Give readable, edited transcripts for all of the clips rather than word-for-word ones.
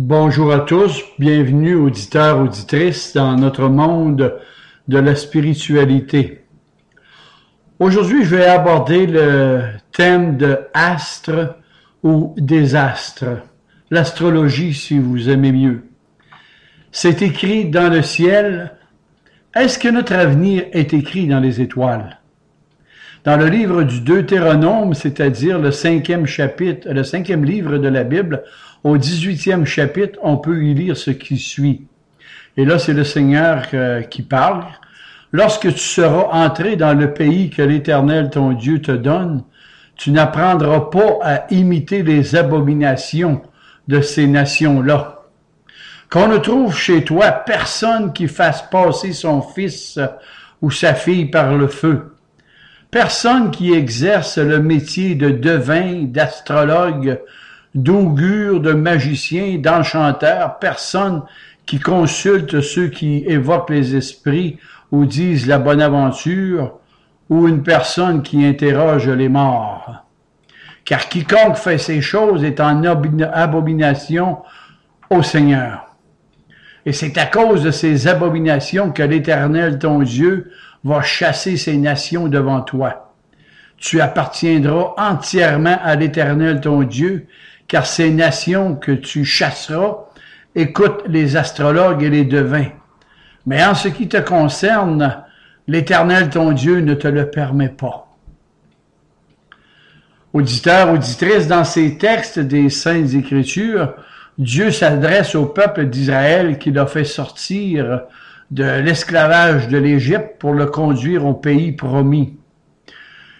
Bonjour à tous, bienvenue auditeurs, auditrices dans notre monde de la spiritualité. Aujourd'hui, je vais aborder le thème de astre ou désastre, l'astrologie si vous aimez mieux. C'est écrit dans le ciel. Est-ce que notre avenir est écrit dans les étoiles? Dans le livre du Deutéronome, c'est-à-dire le 5e chapitre, le 5e livre de la Bible, au 18e chapitre, on peut y lire ce qui suit. Et là, c'est le Seigneur qui parle. Lorsque tu seras entré dans le pays que l'Éternel, ton Dieu, te donne, tu n'apprendras pas à imiter les abominations de ces nations-là. Qu'on ne trouve chez toi personne qui fasse passer son fils ou sa fille par le feu. Personne qui exerce le métier de devin, d'astrologue, d'augure, de magicien, d'enchanteur, personne qui consulte ceux qui évoquent les esprits ou disent la bonne aventure, ou une personne qui interroge les morts. Car quiconque fait ces choses est en abomination au Seigneur. Et c'est à cause de ces abominations que l'Éternel, ton Dieu, va chasser ces nations devant toi. Tu appartiendras entièrement à l'Éternel, ton Dieu, car ces nations que tu chasseras écoutent les astrologues et les devins. Mais en ce qui te concerne, l'Éternel, ton Dieu, ne te le permet pas. Auditeurs, auditrices, dans ces textes des Saintes Écritures, Dieu s'adresse au peuple d'Israël qu'il a fait sortir de l'esclavage de l'Égypte pour le conduire au pays promis.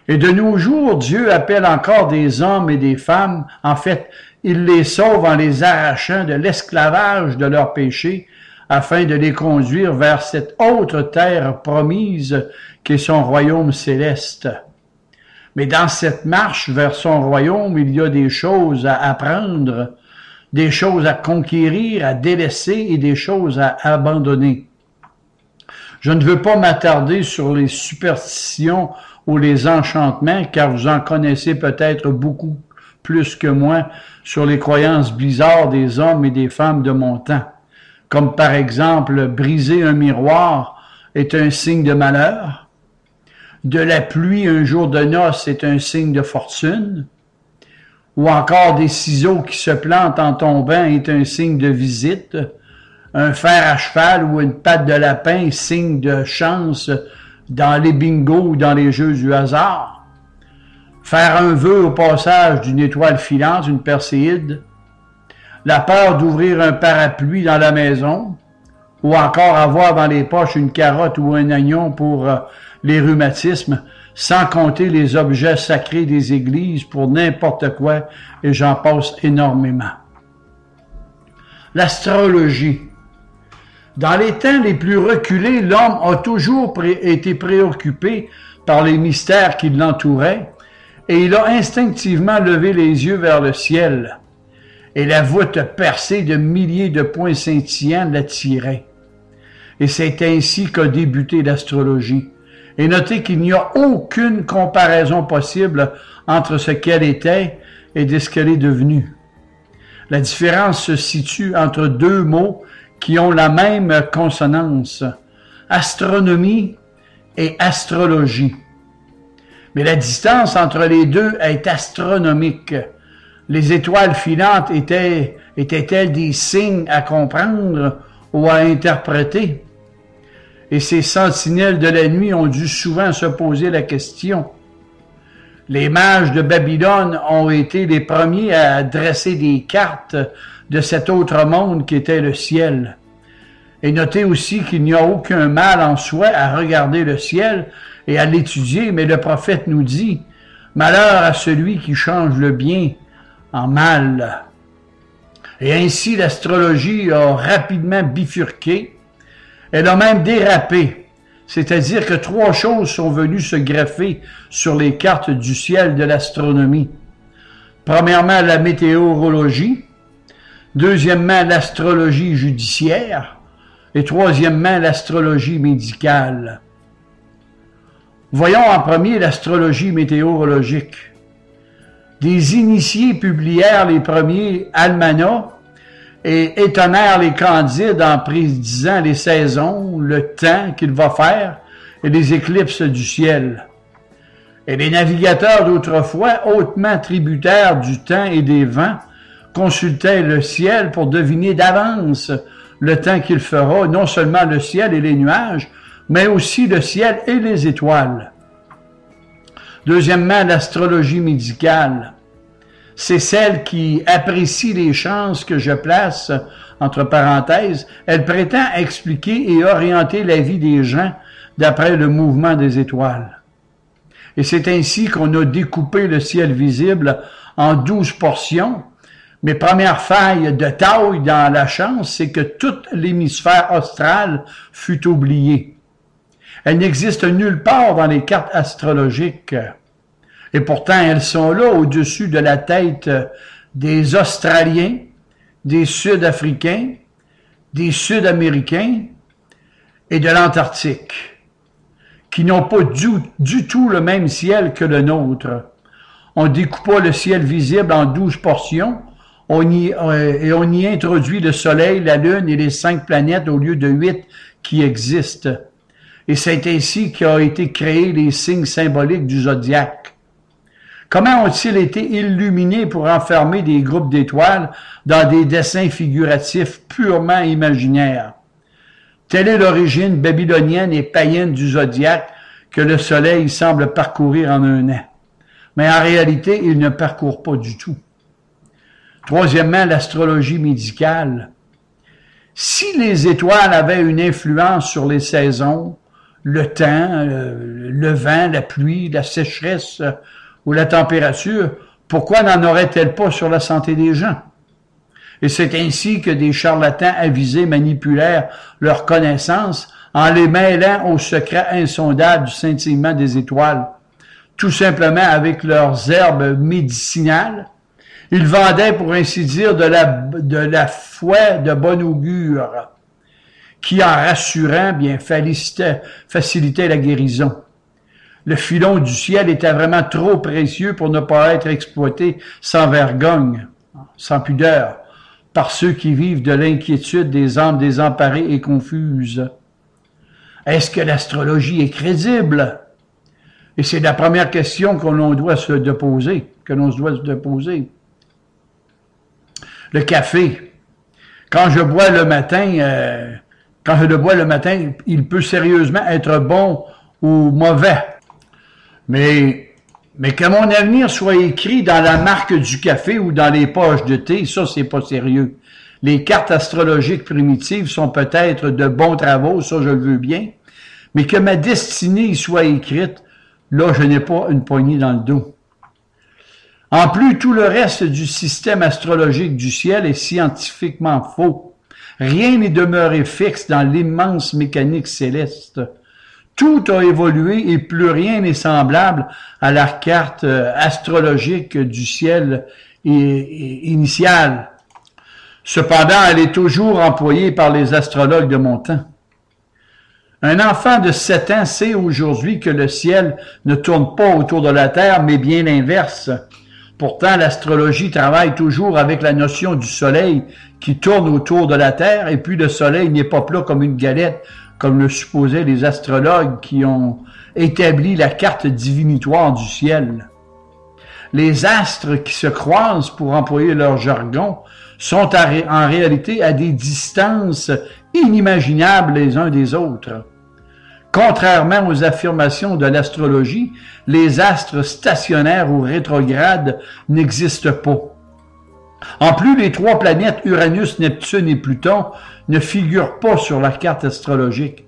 Et de nos jours, Dieu appelle encore des hommes et des femmes. En fait, il les sauve en les arrachant de l'esclavage de leurs péchés afin de les conduire vers cette autre terre promise qu'est son royaume céleste. Mais dans cette marche vers son royaume, il y a des choses à apprendre, des choses à conquérir, à délaisser et des choses à abandonner. Je ne veux pas m'attarder sur les superstitions ou les enchantements, car vous en connaissez peut-être beaucoup plus que moi sur les croyances bizarres des hommes et des femmes de mon temps. Comme par exemple, briser un miroir est un signe de malheur, de la pluie un jour de noces est un signe de fortune, ou encore des ciseaux qui se plantent en tombant est un signe de visite, un fer à cheval ou une patte de lapin, signe de chance dans les bingos ou dans les jeux du hasard. Faire un vœu au passage d'une étoile filante, une perséide. La peur d'ouvrir un parapluie dans la maison. Ou encore avoir dans les poches une carotte ou un oignon pour les rhumatismes, sans compter les objets sacrés des églises pour n'importe quoi, et j'en passe énormément. L'astrologie. Dans les temps les plus reculés, l'homme a toujours été préoccupé par les mystères qui l'entouraient et il a instinctivement levé les yeux vers le ciel. Et la voûte percée de milliers de points scintillants l'attirait. Et c'est ainsi qu'a débuté l'astrologie. Et notez qu'il n'y a aucune comparaison possible entre ce qu'elle était et ce qu'elle est devenue. La différence se situe entre deux mots qui ont la même consonance, astronomie et astrologie. Mais la distance entre les deux est astronomique. Les étoiles filantes étaient-elles des signes à comprendre ou à interpréter? Et ces sentinelles de la nuit ont dû souvent se poser la question. Les mages de Babylone ont été les premiers à dresser des cartes de cet autre monde qui était le ciel. Et notez aussi qu'il n'y a aucun mal en soi à regarder le ciel et à l'étudier, mais le prophète nous dit « Malheur à celui qui change le bien en mal ». Et ainsi l'astrologie a rapidement bifurqué, elle a même dérapé, c'est-à-dire que trois choses sont venues se greffer sur les cartes du ciel de l'astronomie. Premièrement, la météorologie. Deuxièmement, l'astrologie judiciaire. Et troisièmement, l'astrologie médicale. Voyons en premier l'astrologie météorologique. Des initiés publièrent les premiers almanachs et étonnèrent les Candides en prédisant les saisons, le temps qu'il va faire et les éclipses du ciel. Et les navigateurs d'autrefois, hautement tributaires du temps et des vents, consultaient le ciel pour deviner d'avance le temps qu'il fera, non seulement le ciel et les nuages, mais aussi le ciel et les étoiles. Deuxièmement, l'astrologie médicale. C'est celle qui apprécie les chances que je place, entre parenthèses. Elle prétend expliquer et orienter la vie des gens d'après le mouvement des étoiles. Et c'est ainsi qu'on a découpé le ciel visible en 12 portions. Mes premières failles de taille dans la chance, c'est que tout l'hémisphère austral fut oublié. Elle n'existe nulle part dans les cartes astrologiques. Et pourtant, elles sont là au-dessus de la tête des Australiens, des Sud-Africains, des Sud-Américains et de l'Antarctique, qui n'ont pas du tout le même ciel que le nôtre. On découpa le ciel visible en 12 portions, et on y introduit le Soleil, la Lune et les 5 planètes au lieu de 8 qui existent. Et c'est ainsi qu'a été créé les signes symboliques du zodiaque. Comment ont-ils été illuminés pour enfermer des groupes d'étoiles dans des dessins figuratifs purement imaginaires? Telle est l'origine babylonienne et païenne du zodiaque que le Soleil semble parcourir en un an. Mais en réalité, il ne parcourt pas du tout. Troisièmement, l'astrologie médicale. Si les étoiles avaient une influence sur les saisons, le temps, le vent, la pluie, la sécheresse ou la température, pourquoi n'en aurait-elle pas sur la santé des gens? Et c'est ainsi que des charlatans avisés manipulèrent leurs connaissances en les mêlant au secret insondable du scintillement des étoiles. Tout simplement avec leurs herbes médicinales, ils vendaient, pour ainsi dire, de la foi de bon augure, qui, en rassurant, bien, facilitait la guérison. Le filon du ciel était vraiment trop précieux pour ne pas être exploité sans vergogne, sans pudeur, par ceux qui vivent de l'inquiétude des âmes désemparées et confuses. Est-ce que l'astrologie est crédible? Et c'est la première question que l'on doit se poser, Le café. Quand je le bois le matin, il peut sérieusement être bon ou mauvais. Mais que mon avenir soit écrit dans la marque du café ou dans les poches de thé, ça, c'est pas sérieux. Les cartes astrologiques primitives sont peut-être de bons travaux, ça, je le veux bien, mais que ma destinée y soit écrite, là, je n'ai pas une poignée dans le dos. En plus, tout le reste du système astrologique du ciel est scientifiquement faux. Rien n'est demeuré fixe dans l'immense mécanique céleste. Tout a évolué et plus rien n'est semblable à la carte astrologique du ciel initiale. Cependant, elle est toujours employée par les astrologues de mon temps. Un enfant de 7 ans sait aujourd'hui que le ciel ne tourne pas autour de la Terre, mais bien l'inverse. Pourtant, l'astrologie travaille toujours avec la notion du soleil qui tourne autour de la Terre, et puis le soleil n'est pas plat comme une galette, comme le supposaient les astrologues qui ont établi la carte divinatoire du ciel. Les astres qui se croisent, pour employer leur jargon, sont en réalité à des distances inimaginables les uns des autres. Contrairement aux affirmations de l'astrologie, les astres stationnaires ou rétrogrades n'existent pas. En plus, les 3 planètes Uranus, Neptune et Pluton ne figurent pas sur la carte astrologique.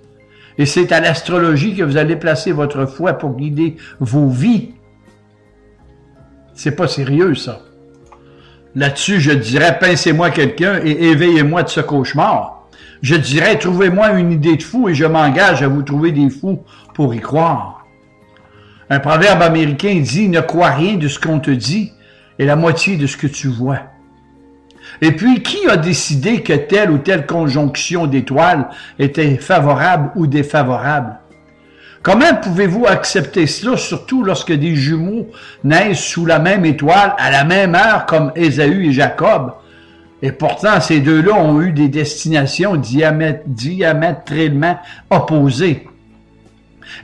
Et c'est à l'astrologie que vous allez placer votre foi pour guider vos vies. C'est pas sérieux, ça. Là-dessus, je dirais, pincez-moi quelqu'un et éveillez-moi de ce cauchemar. Je dirais, trouvez-moi une idée de fou et je m'engage à vous trouver des fous pour y croire. Un proverbe américain dit, ne crois rien de ce qu'on te dit et la moitié de ce que tu vois. Et puis, qui a décidé que telle ou telle conjonction d'étoiles était favorable ou défavorable? Comment pouvez-vous accepter cela, surtout lorsque des jumeaux naissent sous la même étoile à la même heure comme Ésaü et Jacob? Et pourtant, ces deux-là ont eu des destinations diamétralement opposées.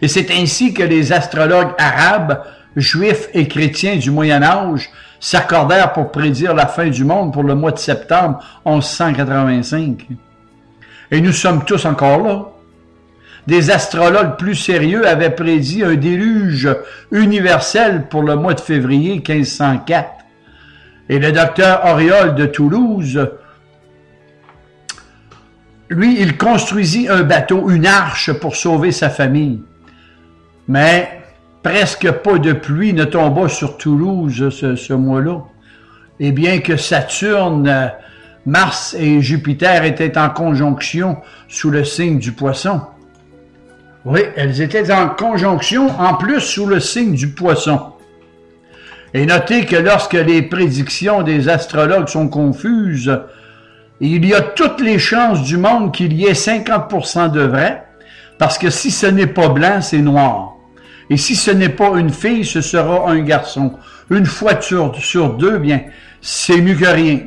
Et c'est ainsi que les astrologues arabes, juifs et chrétiens du Moyen Âge s'accordèrent pour prédire la fin du monde pour le mois de septembre 1185. Et nous sommes tous encore là. Des astrologues plus sérieux avaient prédit un déluge universel pour le mois de février 1504. Et le docteur Auriol de Toulouse, lui, il construisit un bateau, une arche pour sauver sa famille. Mais presque pas de pluie ne tomba sur Toulouse ce mois-là. Et bien que Saturne, Mars et Jupiter étaient en conjonction sous le signe du Poisson. Oui, elles étaient en conjonction en plus sous le signe du Poisson. Et notez que lorsque les prédictions des astrologues sont confuses, il y a toutes les chances du monde qu'il y ait 50% de vrai, parce que si ce n'est pas blanc, c'est noir. Et si ce n'est pas une fille, ce sera un garçon. Une fois sur deux, bien, c'est mieux que rien.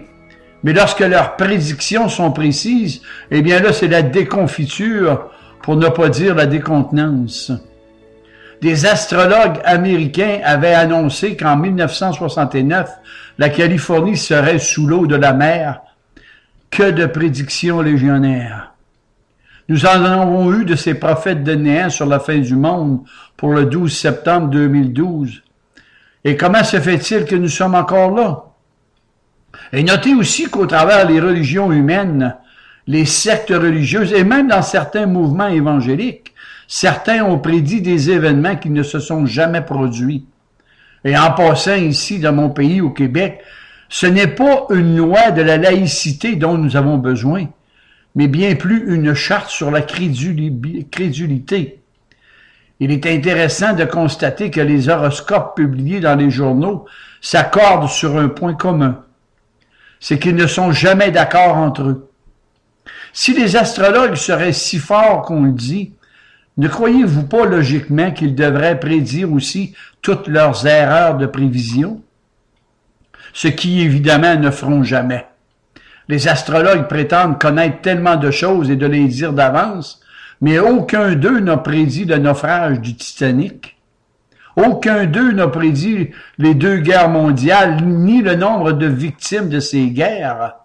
Mais lorsque leurs prédictions sont précises, eh bien là, c'est la déconfiture, pour ne pas dire la décontenance. Des astrologues américains avaient annoncé qu'en 1969, la Californie serait sous l'eau de la mer. Que de prédictions légionnaires! Nous en avons eu de ces prophètes de néant sur la fin du monde pour le 12 septembre 2012. Et comment se fait-il que nous sommes encore là? Et notez aussi qu'au travers des religions humaines, les sectes religieuses et même dans certains mouvements évangéliques, certains ont prédit des événements qui ne se sont jamais produits. Et en passant ici, dans mon pays, au Québec, ce n'est pas une loi de la laïcité dont nous avons besoin, mais bien plus une charte sur la crédulité. Il est intéressant de constater que les horoscopes publiés dans les journaux s'accordent sur un point commun. C'est qu'ils ne sont jamais d'accord entre eux. Si les astrologues seraient si forts qu'on le dit, ne croyez-vous pas logiquement qu'ils devraient prédire aussi toutes leurs erreurs de prévision? Ce qui, évidemment, ne feront jamais. Les astrologues prétendent connaître tellement de choses et de les dire d'avance, mais aucun d'eux n'a prédit le naufrage du Titanic. Aucun d'eux n'a prédit les 2 guerres mondiales, ni le nombre de victimes de ces guerres.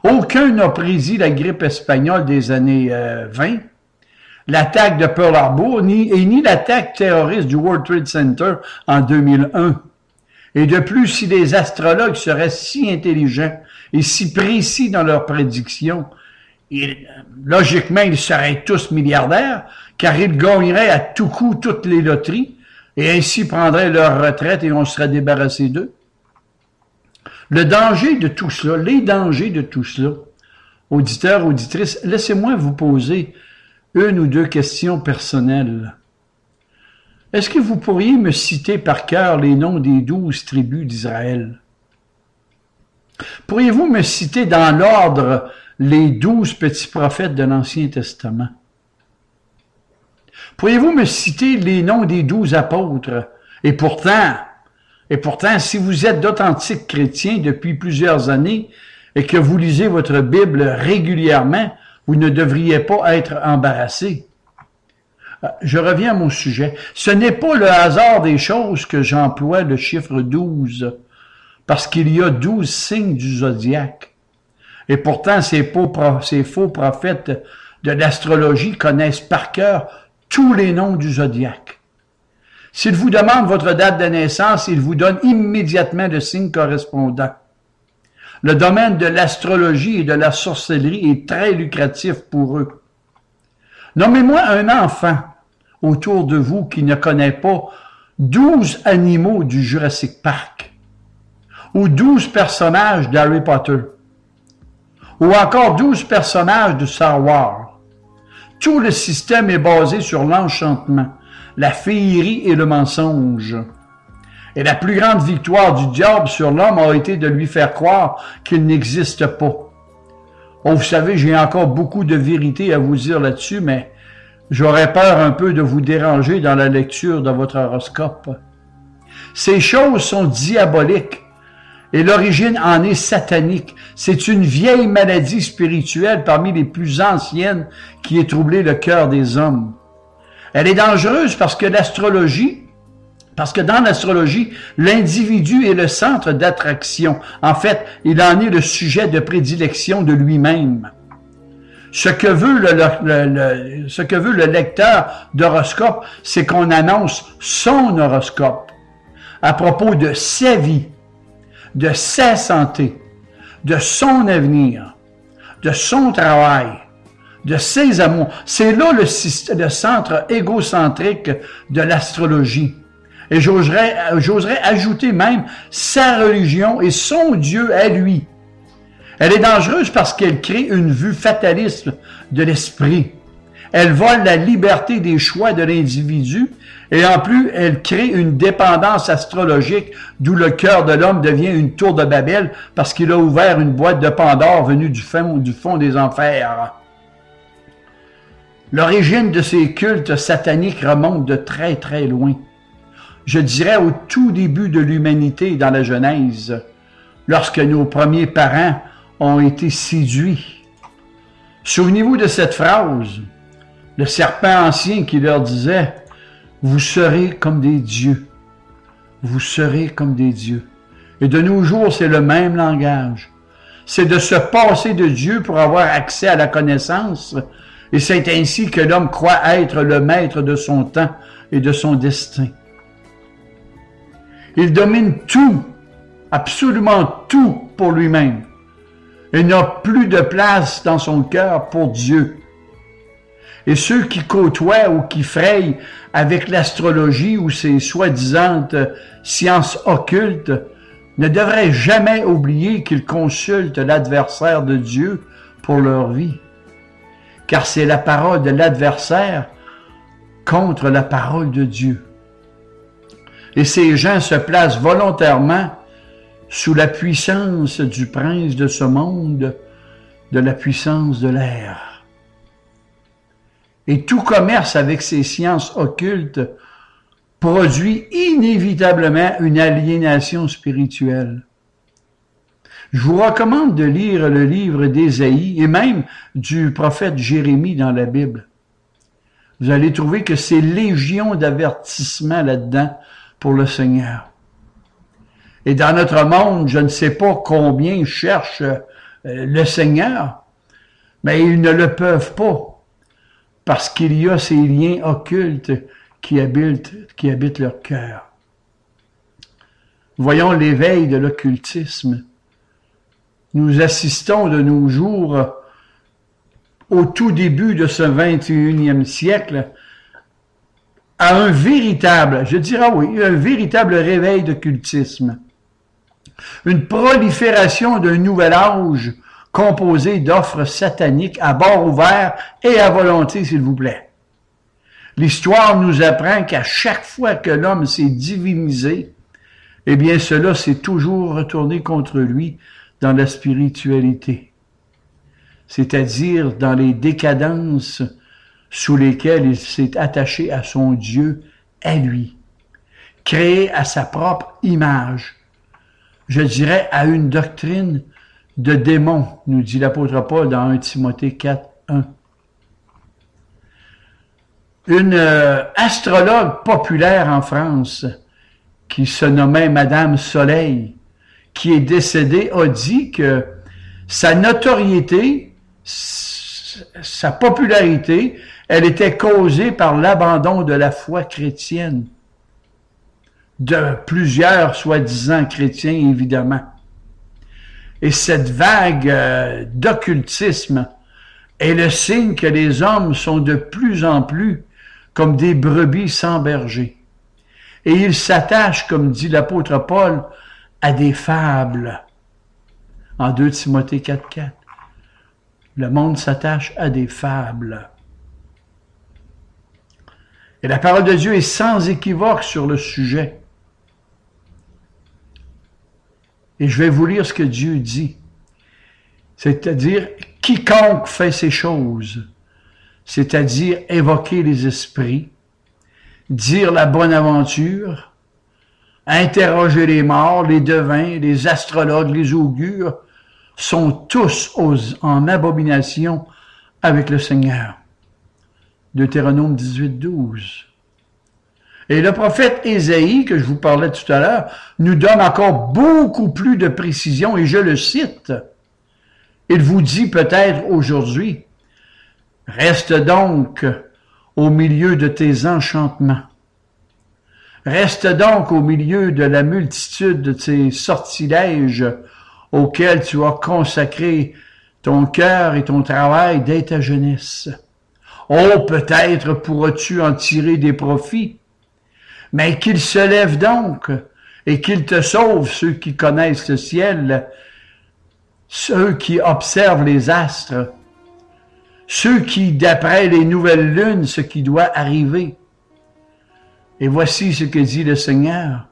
Aucun n'a prédit la grippe espagnole des années 20, l'attaque de Pearl Harbor, ni l'attaque terroriste du World Trade Center en 2001. Et de plus, si les astrologues seraient si intelligents et si précis dans leurs prédictions, logiquement, ils seraient tous milliardaires, car ils gagneraient à tout coup toutes les loteries, et ainsi prendraient leur retraite et on serait débarrassé d'eux. Le danger de tout cela, les dangers de tout cela, auditeurs, auditrices, laissez-moi vous poser 1 ou 2 questions personnelles. Est-ce que vous pourriez me citer par cœur les noms des 12 tribus d'Israël? Pourriez-vous me citer dans l'ordre les 12 petits prophètes de l'Ancien Testament? Pourriez-vous me citer les noms des 12 apôtres? Et pourtant, si vous êtes d'authentiques chrétiens depuis plusieurs années et que vous lisez votre Bible régulièrement, vous ne devriez pas être embarrassés. Je reviens à mon sujet. Ce n'est pas le hasard des choses que j'emploie le chiffre 12, parce qu'il y a 12 signes du zodiaque. Et pourtant, ces faux prophètes de l'astrologie connaissent par cœur tous les noms du zodiaque. S'ils vous demandent votre date de naissance, ils vous donnent immédiatement le signe correspondant. Le domaine de l'astrologie et de la sorcellerie est très lucratif pour eux. Nommez-moi un enfant autour de vous qui ne connaît pas 12 animaux du Jurassic Park, ou 12 personnages d'Harry Potter, ou encore 12 personnages de Star Wars. Tout le système est basé sur l'enchantement, la féerie et le mensonge. Et la plus grande victoire du diable sur l'homme a été de lui faire croire qu'il n'existe pas. Oh, vous savez, j'ai encore beaucoup de vérité à vous dire là-dessus, mais j'aurais peur un peu de vous déranger dans la lecture de votre horoscope. Ces choses sont diaboliques Et l'origine en est satanique. C'est une vieille maladie spirituelle parmi les plus anciennes qui ait troublé le cœur des hommes. Elle est dangereuse parce que dans l'astrologie, l'individu est le centre d'attraction. En fait, il en est le sujet de prédilection de lui-même. Ce que veut le lecteur d'horoscope, c'est qu'on annonce son horoscope à propos de sa vie, de sa santé, de son avenir, de son travail, de ses amours. C'est là le centre égocentrique de l'astrologie. Et j'oserais ajouter même sa religion et son Dieu à lui. Elle est dangereuse parce qu'elle crée une vue fataliste de l'esprit. Elle vole la liberté des choix de l'individu et en plus, elle crée une dépendance astrologique d'où le cœur de l'homme devient une tour de Babel parce qu'il a ouvert une boîte de Pandore venue du fond des enfers. L'origine de ces cultes sataniques remonte de très très loin. Je dirais au tout début de l'humanité dans la Genèse, lorsque nos premiers parents ont été séduits. Souvenez-vous de cette phrase, le serpent ancien qui leur disait « Vous serez comme des dieux, vous serez comme des dieux ». Et de nos jours, c'est le même langage. C'est de se passer de Dieu pour avoir accès à la connaissance, et c'est ainsi que l'homme croit être le maître de son temps et de son destin. Il domine tout, absolument tout pour lui-même. Il n'a plus de place dans son cœur pour Dieu. Et ceux qui côtoient ou qui frayent avec l'astrologie ou ses soi-disant sciences occultes ne devraient jamais oublier qu'ils consultent l'adversaire de Dieu pour leur vie. Car c'est la parole de l'adversaire contre la parole de Dieu. Et ces gens se placent volontairement sous la puissance du prince de ce monde, de la puissance de l'air. Et tout commerce avec ces sciences occultes produit inévitablement une aliénation spirituelle. Je vous recommande de lire le livre d'Ésaïe et même du prophète Jérémie dans la Bible. Vous allez trouver que c'est légion d'avertissements là-dedans pour le Seigneur. Et dans notre monde, je ne sais pas combien cherchent le Seigneur, mais ils ne le peuvent pas parce qu'il y a ces liens occultes qui habitent leur cœur. Voyons l'éveil de l'occultisme. Nous assistons de nos jours, au tout début de ce 21e siècle, à un véritable, je dirais oui, un véritable réveil d'occultisme. Une prolifération d'un nouvel âge composé d'offres sataniques à bord ouvert et à volonté, s'il vous plaît. L'histoire nous apprend qu'à chaque fois que l'homme s'est divinisé, eh bien cela s'est toujours retourné contre lui dans la spiritualité, c'est-à-dire dans les décadences sous lesquelles il s'est attaché à son Dieu, à lui, créé à sa propre image. Je dirais à une doctrine de démon, nous dit l'apôtre Paul dans 1 Timothée 4, 1. Une astrologue populaire en France, qui se nommait Madame Soleil, qui est décédée, a dit que sa notoriété, sa popularité, elle était causée par l'abandon de la foi chrétienne, de plusieurs soi-disant chrétiens, évidemment. Et cette vague d'occultisme est le signe que les hommes sont de plus en plus comme des brebis sans berger. Et ils s'attachent, comme dit l'apôtre Paul, à des fables. En 2 Timothée 4,4. Le monde s'attache à des fables. Et la parole de Dieu est sans équivoque sur le sujet. Et je vais vous lire ce que Dieu dit. C'est-à-dire, quiconque fait ces choses, c'est-à-dire évoquer les esprits, dire la bonne aventure, interroger les morts, les devins, les astrologues, les augures, sont tous en abomination avec le Seigneur. Deutéronome 18, 12. Et le prophète Ésaïe, que je vous parlais tout à l'heure, nous donne encore beaucoup plus de précision, et je le cite. Il vous dit peut-être aujourd'hui, « Reste donc au milieu de tes enchantements. Reste donc au milieu de la multitude de tes sortilèges auxquels tu as consacré ton cœur et ton travail dès ta jeunesse. Oh, peut-être pourras-tu en tirer des profits, mais qu'il se lève donc et qu'il te sauve ceux qui connaissent le ciel, ceux qui observent les astres, ceux qui, d'après les nouvelles lunes, ce qui doit arriver. Et voici ce que dit le Seigneur.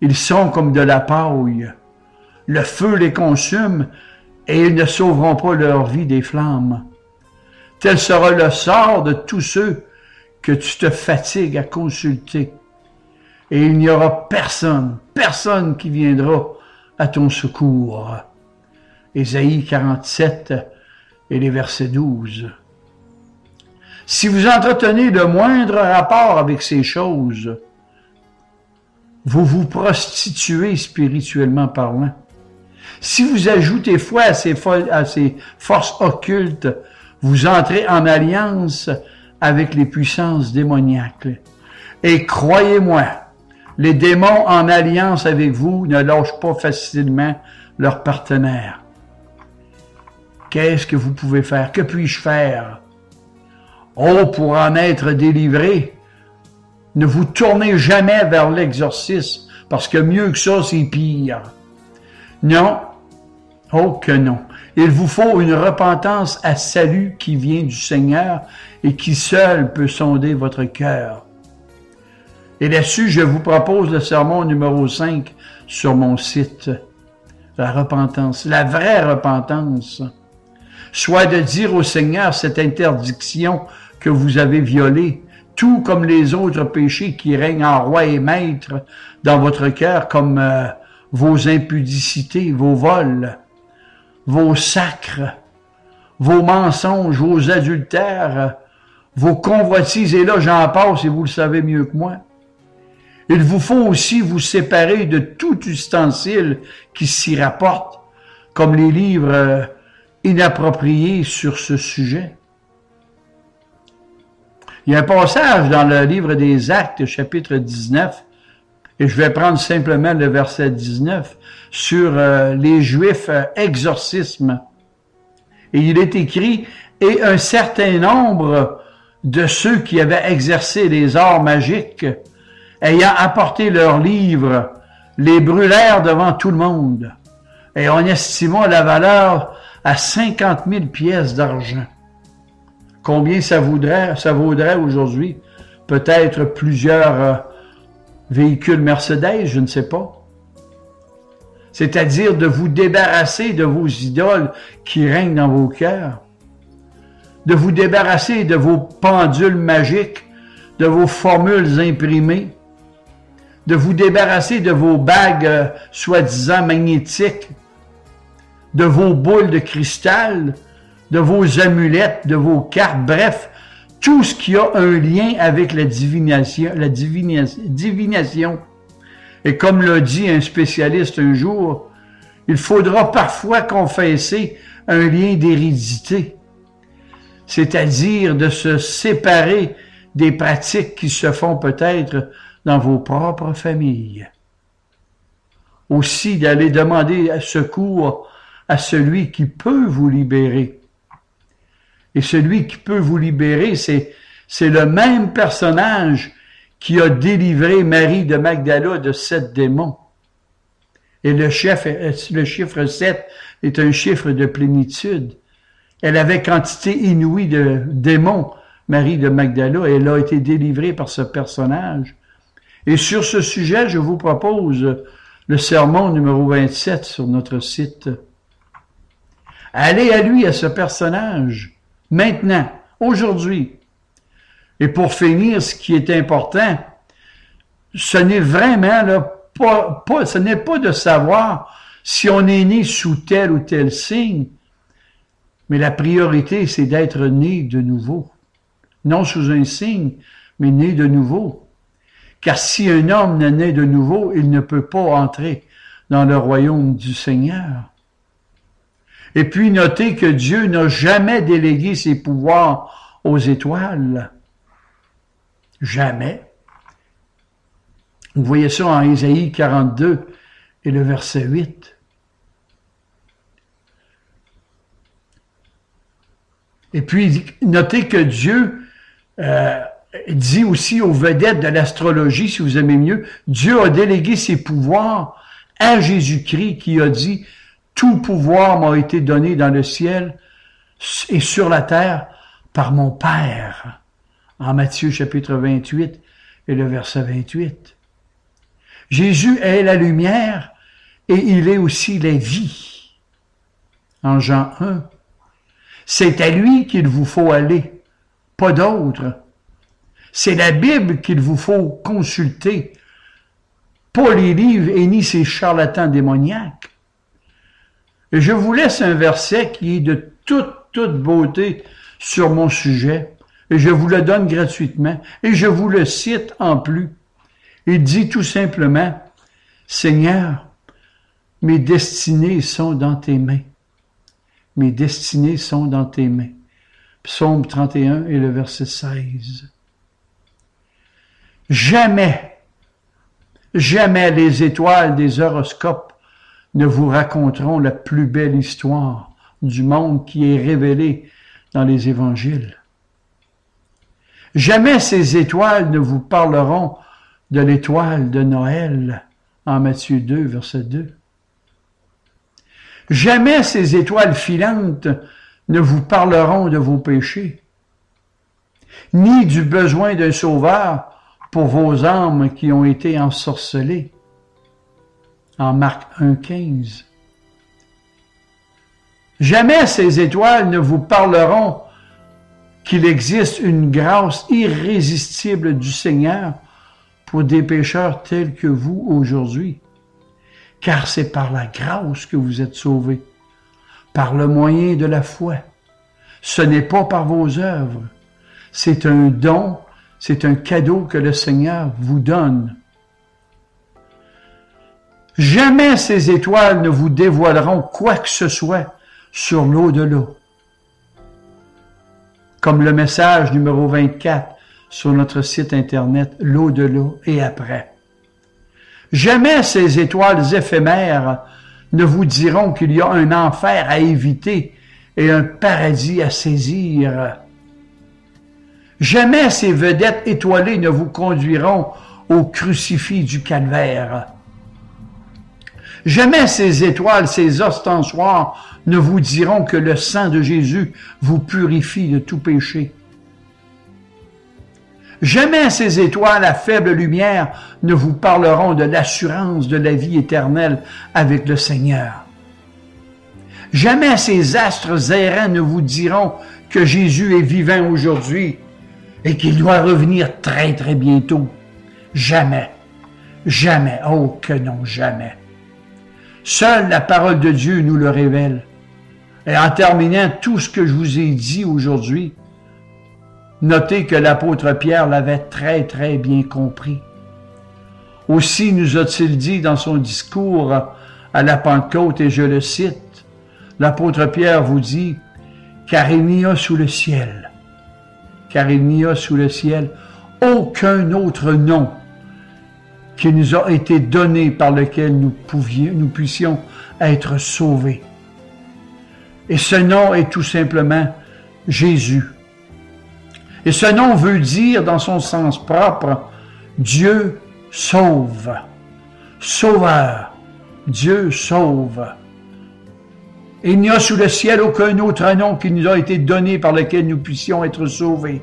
Ils sont comme de la paille. Le feu les consume et ils ne sauveront pas leur vie des flammes. Tel sera le sort de tous ceux que tu te fatigues à consulter. Et il n'y aura personne qui viendra à ton secours. Ésaïe 47 et les versets 12. Si vous entretenez le moindre rapport avec ces choses, vous vous prostituez spirituellement parlant. Si vous ajoutez foi à ces forces occultes, vous entrez en alliance avec les puissances démoniaques. Et croyez-moi, les démons en alliance avec vous ne lâchent pas facilement leurs partenaires. Qu'est-ce que vous pouvez faire? Que puis-je faire? Oh, pour en être délivré, ne vous tournez jamais vers l'exorcisme, parce que mieux que ça, c'est pire. Non, oh que non. Il vous faut une repentance à salut qui vient du Seigneur et qui seul peut sonder votre cœur. Et là-dessus, je vous propose le sermon numéro 5 sur mon site. La repentance, la vraie repentance, soit de dire au Seigneur cette interdiction que vous avez violée, tout comme les autres péchés qui règnent en roi et maître dans votre cœur, comme vos impudicités, vos vols, vos sacres, vos mensonges, vos adultères, vos convoitises, et là j'en passe et vous le savez mieux que moi. Il vous faut aussi vous séparer de tout ustensile qui s'y rapporte, comme les livres inappropriés sur ce sujet. Il y a un passage dans le livre des Actes, chapitre 19, et je vais prendre simplement le verset 19, sur les Juifs exorcisme. Et il est écrit, « Et un certain nombre de ceux qui avaient exercé les arts magiques, ayant apporté leurs livres, les brûlèrent devant tout le monde. Et on estima la valeur à 50 000 pièces d'argent. » Combien ça vaudrait aujourd'hui? Peut-être plusieurs véhicules Mercedes, je ne sais pas. C'est-à-dire de vous débarrasser de vos idoles qui règnent dans vos cœurs, de vous débarrasser de vos pendules magiques, de vos formules imprimées, de vous débarrasser de vos bagues soi-disant magnétiques, de vos boules de cristal, de vos amulettes, de vos cartes, bref, tout ce qui a un lien avec la divination. Et comme l'a dit un spécialiste un jour, il faudra parfois confesser un lien d'hérédité, c'est-à-dire de se séparer des pratiques qui se font peut-être dans vos propres familles. Aussi d'aller demander secours à celui qui peut vous libérer. Et celui qui peut vous libérer, c'est le même personnage qui a délivré Marie de Magdala de 7 démons. Et le chiffre 7 est un chiffre de plénitude. Elle avait quantité inouïe de démons, Marie de Magdala, et elle a été délivrée par ce personnage. Et sur ce sujet, je vous propose le sermon numéro 27 sur notre site. Allez à lui, à ce personnage, maintenant, aujourd'hui. Et pour finir, ce qui est important, ce n'est vraiment là, ce n'est pas de savoir si on est né sous tel ou tel signe, mais la priorité, c'est d'être né de nouveau. Non sous un signe, mais né de nouveau. Car si un homme n'est né de nouveau, il ne peut pas entrer dans le royaume du Seigneur. Et puis, notez que Dieu n'a jamais délégué ses pouvoirs aux étoiles. Jamais. Vous voyez ça en Ésaïe 42 et le verset 8. Et puis, notez que Dieu dit aussi aux vedettes de l'astrologie, si vous aimez mieux, Dieu a délégué ses pouvoirs à Jésus-Christ qui a dit « Tout pouvoir m'a été donné dans le ciel et sur la terre par mon Père » en Matthieu chapitre 28 et le verset 28. Jésus est la lumière et il est aussi la vie. En Jean 1. C'est à lui qu'il vous faut aller, pas d'autre. C'est la Bible qu'il vous faut consulter, pas les livres et ni ces charlatans démoniaques. Et je vous laisse un verset qui est de toute beauté sur mon sujet, et je vous le donne gratuitement, et je vous le cite en plus. Il dit tout simplement, « Seigneur, mes destinées sont dans tes mains. Mes destinées sont dans tes mains. » Psaume 31 et le verset 16. Jamais les étoiles des horoscopes ne vous raconteront la plus belle histoire du monde qui est révélée dans les évangiles. Jamais ces étoiles ne vous parleront de l'étoile de Noël en Matthieu 2, verset 2. Jamais ces étoiles filantes ne vous parleront de vos péchés, ni du besoin d'un sauveur pour vos âmes qui ont été ensorcelées. En Marc 1,15. Jamais ces étoiles ne vous parleront qu'il existe une grâce irrésistible du Seigneur pour des pécheurs tels que vous aujourd'hui. Car c'est par la grâce que vous êtes sauvés, par le moyen de la foi. Ce n'est pas par vos œuvres. C'est un don, c'est un cadeau que le Seigneur vous donne. Jamais ces étoiles ne vous dévoileront quoi que ce soit sur l'au-delà. Comme le message numéro 24 sur notre site internet, l'au-delà et après. Jamais ces étoiles éphémères ne vous diront qu'il y a un enfer à éviter et un paradis à saisir. Jamais ces vedettes étoilées ne vous conduiront au crucifix du calvaire. Jamais ces étoiles, ces ostensoirs ne vous diront que le sang de Jésus vous purifie de tout péché. Jamais ces étoiles à faible lumière ne vous parleront de l'assurance de la vie éternelle avec le Seigneur. Jamais ces astres errants ne vous diront que Jésus est vivant aujourd'hui et qu'il doit revenir très très bientôt. Jamais, jamais, oh que non, jamais. Seule la parole de Dieu nous le révèle. Et en terminant tout ce que je vous ai dit aujourd'hui, notez que l'apôtre Pierre l'avait très très bien compris. Aussi nous a-t-il dit dans son discours à la Pentecôte, et je le cite, l'apôtre Pierre vous dit, « Car il n'y a sous le ciel, aucun autre nom qui nous a été donné par lequel nous puissions être sauvés. » Et ce nom est tout simplement Jésus. Et ce nom veut dire, dans son sens propre, Dieu sauve. Sauveur. Dieu sauve. Et il n'y a sous le ciel aucun autre nom qui nous a été donné par lequel nous puissions être sauvés.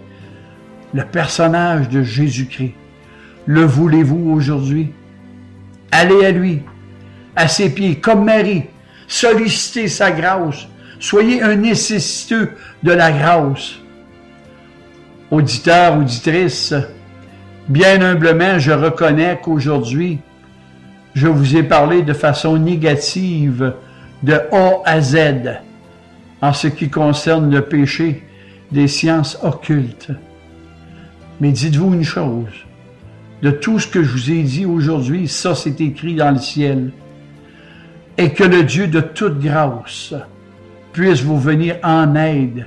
Le personnage de Jésus-Christ. Le voulez-vous aujourd'hui? Allez à lui, à ses pieds, comme Marie. Sollicitez sa grâce. Soyez un nécessiteux de la grâce. Auditeurs, auditrices, bien humblement, je reconnais qu'aujourd'hui, Je vous ai parlé de façon négative de A à Z en ce qui concerne le péché des sciences occultes. Mais dites-vous une chose, de tout ce que je vous ai dit aujourd'hui, ça c'est écrit dans le ciel. Et que le Dieu de toute grâce puisse vous venir en aide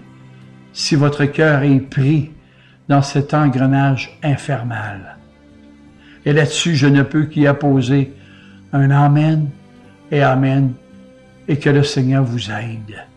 si votre cœur est pris dans cet engrenage infernal. Et là-dessus, je ne peux qu'y apposer un Amen et Amen, et que le Seigneur vous aide.